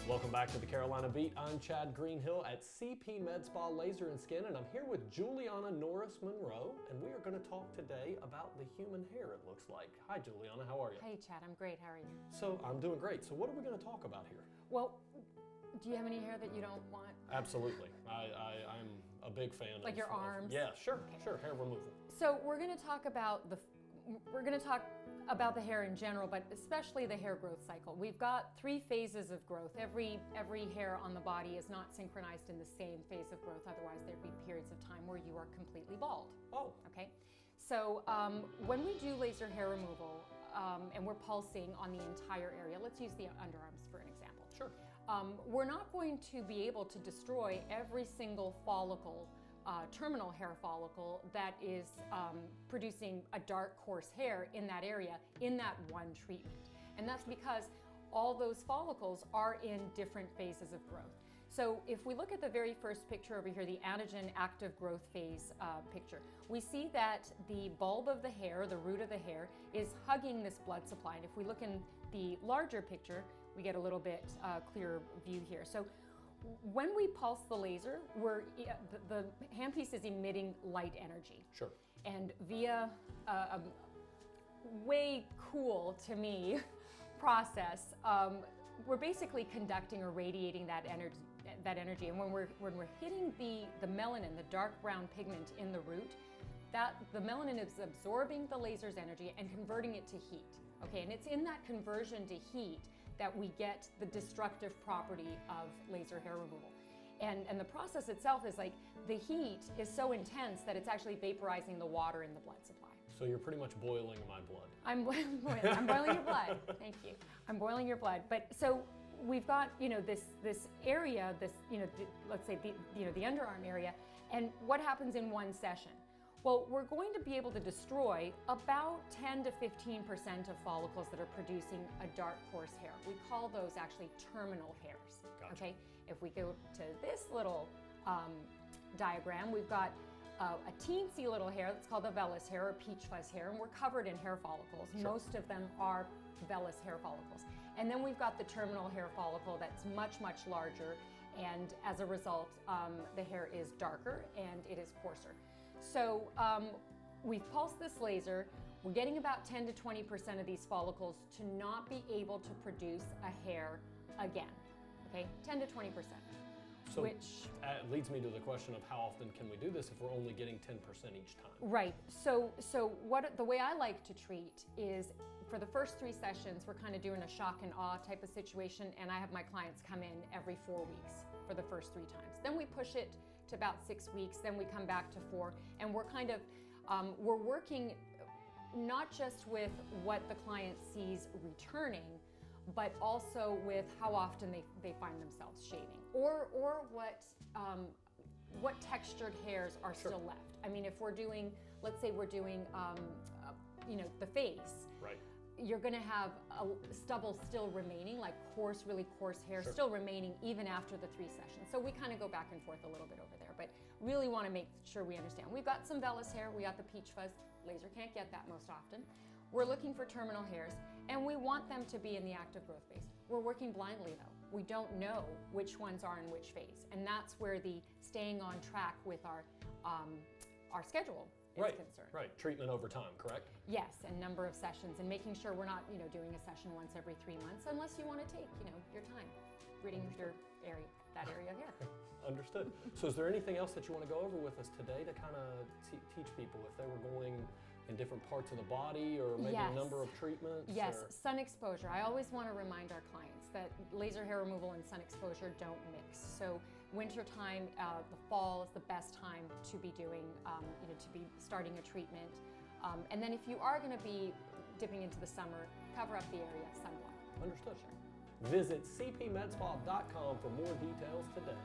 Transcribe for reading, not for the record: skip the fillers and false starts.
Welcome back to the Carolina Beat. I'm Chad Greenhill at CPMedSpa Laser and Skin, and I'm here with Juliana Norris Monroe, and we are going to talk today about the human hair, it looks like. Hi, Juliana. How are you? Hey, Chad. I'm great. How are you? So, I'm doing great. So, what are we going to talk about here? Well, do you have any hair that you don't want? Absolutely. I'm a big fan. Like your arms? Yeah, sure, Okay. sure. Hair removal. So we're going to talk about the hair in general, but especially the hair growth cycle. We've got 3 phases of growth. Every hair on the body is not synchronized in the same phase of growth. Otherwise, there'd be periods of time where you are completely bald. Oh. Okay. So when we do laser hair removal, and we're pulsing on the entire area, let's use the underarms for an example. Sure. We're not going to be able to destroy every single follicle, terminal hair follicle that is producing a dark coarse hair in that area in that one treatment. And that's because all those follicles are in different phases of growth. So if we look at the very first picture over here, the anagen active growth phase picture, we see that the bulb of the hair, the root of the hair, is hugging this blood supply. And if we look in the larger picture, we get a little bit clearer view here. So when we pulse the laser, the handpiece is emitting light energy. Sure. And via a way cool, to me, process, we're basically conducting or radiating that energy. And when we're hitting the melanin, the dark brown pigment in the root, the melanin is absorbing the laser's energy and converting it to heat. Okay, and it's in that conversion to heat that we get the destructive property of laser hair removal. And the process itself is like, the heat is so intense that it's actually vaporizing the water in the blood supply. So you're pretty much boiling my blood. I'm boiling your blood. Thank you. I'm boiling your blood. But so we've got, this area, let's say the underarm area, and what happens in one session? Well, we're going to be able to destroy about 10 to 15% of follicles that are producing a dark coarse hair. We call those actually terminal hairs. Gotcha. Okay. If we go to this little diagram, we've got a teensy little hair that's called the vellus hair or peach fuzz hair, and we're covered in hair follicles. Sure. Most of them are vellus hair follicles. And then we've got the terminal hair follicle that's much, much larger, and as a result, the hair is darker and it is coarser. So we've pulsed this laser. We're getting about 10 to 20% of these follicles to not be able to produce a hair again. Okay, 10 to 20%. So which leads me to the question of how often can we do this if we're only getting 10% each time? Right. So the way I like to treat is, for the first 3 sessions, we're kind of doing a shock and awe type of situation, and I have my clients come in every 4 weeks for the first 3 times. Then we push it to about 6 weeks, then we come back to 4, and we're kind of, we're working not just with what the client sees returning, but also with how often they find themselves shaving, or what textured hairs are Sure. still left. I mean, if we're doing, let's say we're doing, the face. Right. You're going to have a stubble still remaining, like coarse, really coarse hair, Sure. still remaining even after the 3 sessions. So we kind of go back and forth a little bit over there, but really want to make sure we understand. We've got some vellus hair, we got the peach fuzz. Laser can't get that most often. We're looking for terminal hairs, and we want them to be in the active growth phase. We're working blindly though. We don't know which ones are in which phase, and that's where the staying on track with our schedule is concerned. Right. Treatment over time, correct? Yes, and number of sessions, and making sure we're not, doing a session once every 3 months, unless you want to take, your time reading your area, that area here. Understood. So is there anything else that you want to go over with us today to kind of teach people if they were going in different parts of the body, or maybe a number of treatments? Yes, sun exposure. I always want to remind our clients that laser hair removal and sun exposure don't mix. So winter time, the fall is the best time to be doing, to be starting a treatment. And then if you are going to be dipping into the summer, cover up the area, sunblock. Understood. Sure. Visit cpmedspa.com for more details today.